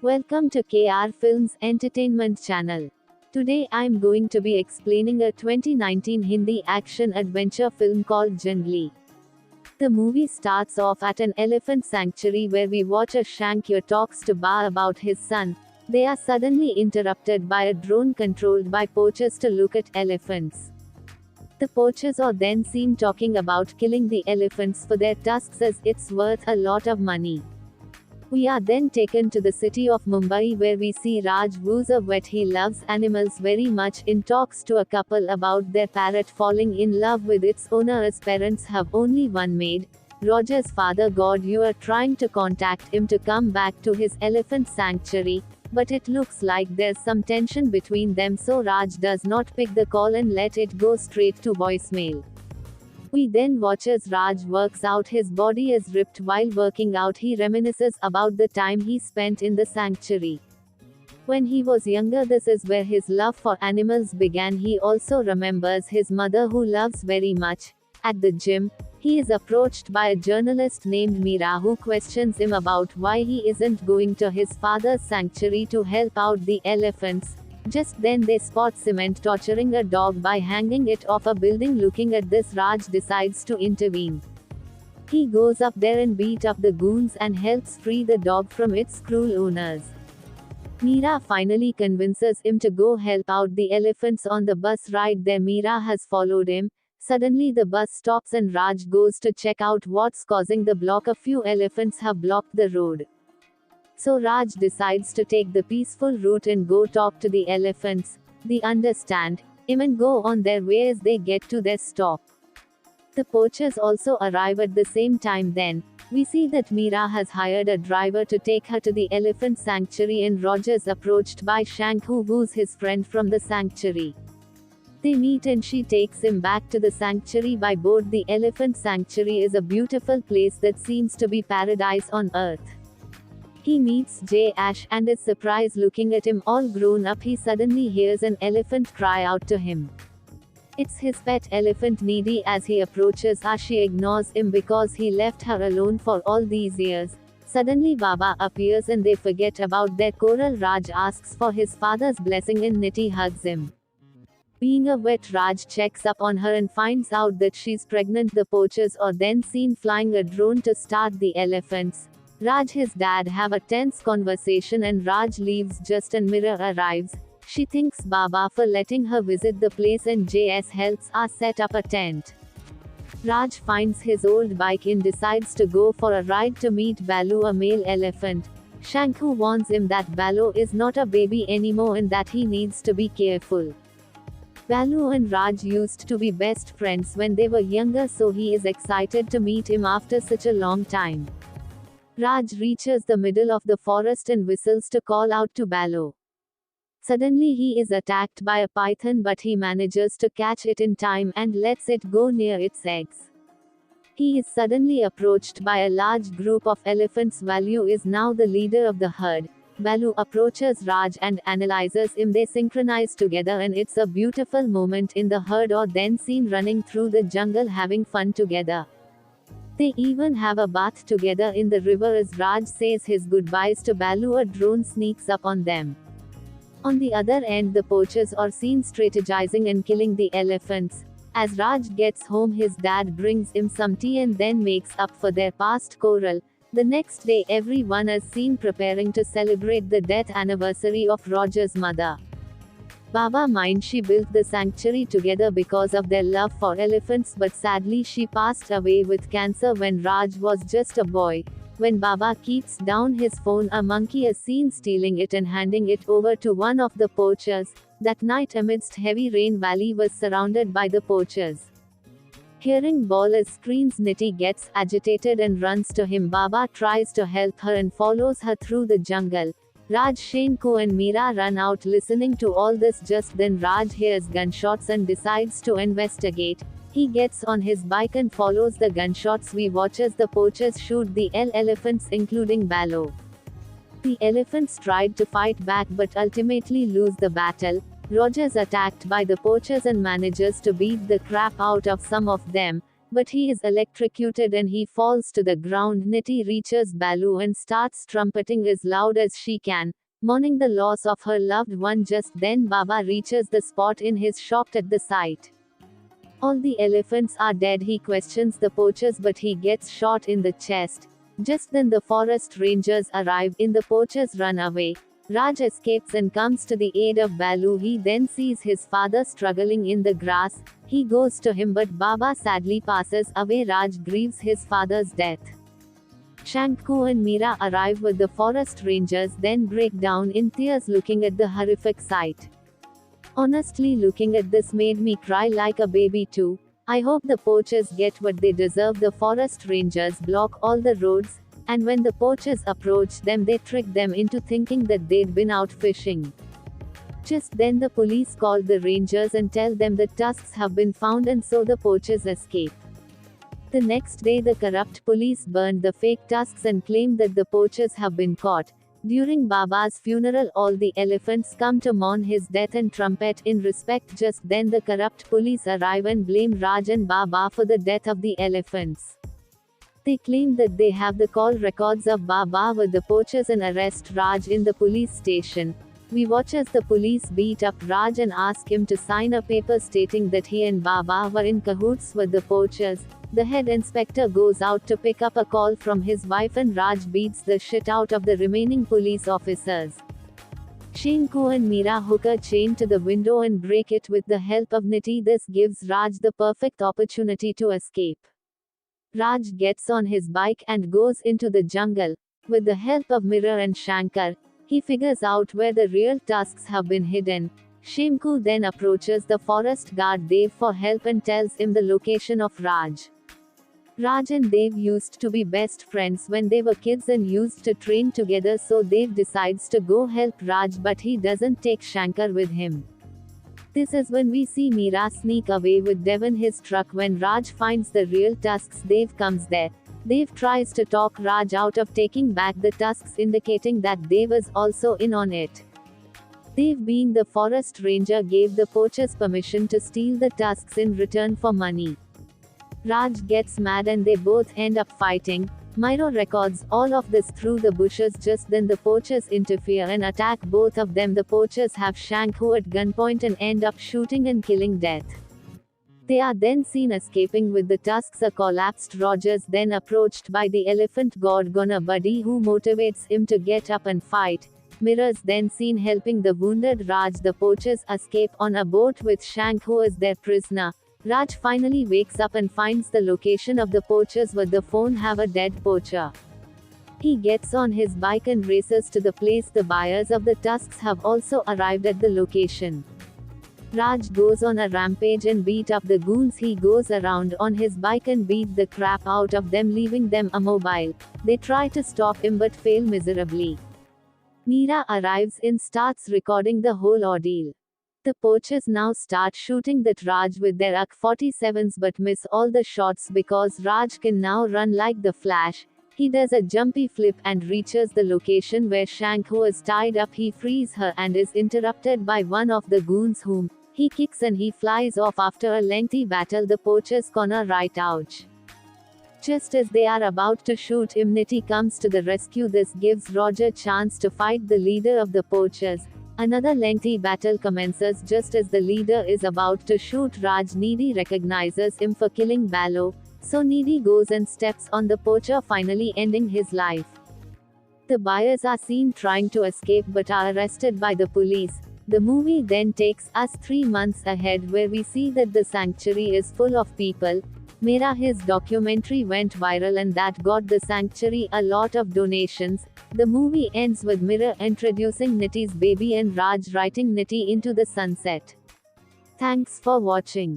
Welcome to KR Films Entertainment Channel. Today I'm going to be explaining a 2019 Hindi action adventure film called Junglee. The movie starts off at an elephant sanctuary where we watch a Shankar talks to Ba about his son. They are suddenly interrupted by a drone controlled by poachers to look at elephants. The poachers are then seen talking about killing the elephants for their tusks as it's worth a lot of money. We are then taken to the city of Mumbai where we see Raj woos a vet he loves animals very much in talks to a couple about their parrot falling in love with its owner as parents have only one maid. Roger's father God you are trying to contact him to come back to his elephant sanctuary, but it looks like there's some tension between them so Raj does not pick the call and let it go straight to voicemail. We then watch as Raj works out his body is ripped while working out he reminisces about the time he spent in the sanctuary. When he was younger this is where his love for animals began he also remembers his mother who loves very much. At the gym, he is approached by a journalist named Meera who questions him about why he isn't going to his father's sanctuary to help out the elephants. Just then they spot Cement torturing a dog by hanging it off a building. Looking at this Raj decides to intervene. He goes up there and beat up the goons and helps free the dog from its cruel owners. Meera finally convinces him to go help out the elephants on the bus ride there. Meera has followed him. Suddenly the bus stops and Raj goes to check out what's causing the block. A few elephants have blocked the road. So Raj decides to take the peaceful route and go talk to the elephants. They understand him and go on their way as they get to their stop. The poachers also arrive at the same time. Then we see that Meera has hired a driver to take her to the elephant sanctuary and Roger's approached by Shank who woos his friend from the sanctuary. They meet and she takes him back to the sanctuary by boat. The elephant sanctuary is a beautiful place that seems to be paradise on earth. He meets Jay Ash and is surprised looking at him all grown up. He suddenly hears an elephant cry out to him. It's his pet elephant Needy. As he approaches her she ignores him because he left her alone for all these years. Suddenly Baba appears and they forget about their quarrel. Raj asks for his father's blessing and Niti hugs him. Being a vet Raj checks up on her and finds out that she's pregnant. The poachers are then seen flying a drone to start the elephants. Raj his dad have a tense conversation and Raj leaves just and Mira arrives. She thanks Baba for letting her visit the place and JS helps her set up a tent. Raj finds his old bike and decides to go for a ride to meet Balu, a male elephant. Shanku warns him that Balu is not a baby anymore and that he needs to be careful. Balu and Raj used to be best friends when they were younger so he is excited to meet him after such a long time. Raj reaches the middle of the forest and whistles to call out to Balu. Suddenly he is attacked by a python but he manages to catch it in time and lets it go near its eggs. He is suddenly approached by a large group of elephants. Balu is now the leader of the herd. Balu approaches Raj and analyzes him. They synchronize together and it's a beautiful moment in the herd are then seen running through the jungle having fun together. They even have a bath together in the river. As Raj says his goodbyes to Balu, a drone sneaks up on them. On the other end the poachers are seen strategizing and killing the elephants. As Raj gets home his dad brings him some tea and then makes up for their past quarrel. The next day everyone is seen preparing to celebrate the death anniversary of Roger's mother. Baba mind she built the sanctuary together because of their love for elephants but sadly she passed away with cancer when Raj was just a boy. When Baba keeps down his phone a monkey is seen stealing it and handing it over to one of the poachers. That night amidst heavy rain Valley was surrounded by the poachers. Hearing Bala's screams Niti gets agitated and runs to him. Baba tries to help her and follows her through the jungle. Raj, Shanku and Meera run out listening to all this. Just then Raj hears gunshots and decides to investigate. He gets on his bike and follows the gunshots. We watch as the poachers shoot the elephants including Balu. The elephants tried to fight back but ultimately lose the battle. Roger's attacked by the poachers and manages to beat the crap out of some of them. but he is electrocuted and he falls to the ground. Niti reaches Balu and starts trumpeting as loud as she can, mourning the loss of her loved one. Just then Baba reaches the spot and is shocked at the sight. All the elephants are dead. He questions the poachers but he gets shot in the chest. Just then the forest rangers arrive. The poachers run away. Raj escapes and comes to the aid of Balu. He then sees his father struggling in the grass. He goes to him but Baba sadly passes away. Raj grieves his father's death. Shanku and Meera arrive with the forest rangers, then break down in tears looking at the horrific sight. Honestly, looking at this made me cry like a baby too. I hope the poachers get what they deserve. The forest rangers block all the roads, and when the poachers approach them, they trick them into thinking that they'd been out fishing. Just then the police call the rangers and tell them that tusks have been found, and so the poachers escape. The next day the corrupt police burned the fake tusks and claimed that the poachers have been caught. During Baba's funeral, all the elephants come to mourn his death and trumpet in respect. Just then the corrupt police arrive and blame Raj and Baba for the death of the elephants. They claim that they have the call records of Baba with the poachers and arrest Raj in the police station. We watch as the police beat up Raj and ask him to sign a paper stating that he and Baba were in cahoots with the poachers. The head inspector goes out to pick up a call from his wife and Raj beats the shit out of the remaining police officers. Shanku and Meera hook a chain to the window and break it with the help of Niti. This gives Raj the perfect opportunity to escape. Raj gets on his bike and goes into the jungle. With the help of Mirror and Shankar, he figures out where the real tusks have been hidden. Shanku then approaches the forest guard Dev for help and tells him the location of Raj. Raj and Dev used to be best friends when they were kids and used to train together, so Dev decides to go help Raj, but he doesn't take Shankar with him. This is when we see Meera sneak away with Dev in his truck. When Raj finds the real tusks, Dev comes there. Dev tries to talk Raj out of taking back the tusks, indicating that Dev is also in on it. Dev, being the forest ranger, gave the poachers permission to steal the tusks in return for money. Raj gets mad and they both end up fighting. Myro records all of this through the bushes. Just then the poachers interfere and attack both of them. The poachers have Shanku at gunpoint and end up shooting and killing Death. They are then seen escaping with the tusks. A collapsed Rogers then approached by the elephant god Gona Buddy, who motivates him to get up and fight. Mirrors then seen helping the wounded Raj. The poachers escape on a boat with Shanku as their prisoner. Raj finally wakes up and finds the location of the poachers with the phone have a dead poacher. He gets on his bike and races to the place. The buyers of the tusks have also arrived at the location. Raj goes on a rampage and beat up the goons. He goes around on his bike and beat the crap out of them, leaving them immobile. They try to stop him but fail miserably. Meera arrives and starts recording the whole ordeal. The poachers now start shooting that Raj with their AK-47s but miss all the shots because Raj can now run like the Flash. He does a jumpy flip and reaches the location where Shanku is tied up. He frees her and is interrupted by one of the goons, whom he kicks, and he flies off. After a lengthy battle, the poachers corner right ouch. Just as they are about to shoot him, Niti comes to the rescue. This gives Roger chance to fight the leader of the poachers. Another lengthy battle commences. Just as the leader is about to shoot Raj, Needy recognizes him for killing Balu, so Needy goes and steps on the poacher, finally ending his life. The buyers are seen trying to escape but are arrested by the police. The movie then takes us 3 months ahead, where we see that the sanctuary is full of people. Mera, his documentary went viral and that got the sanctuary a lot of donations. The movie ends with Mirror introducing Niti's baby and Raj riding Niti into the sunset. Thanks for watching.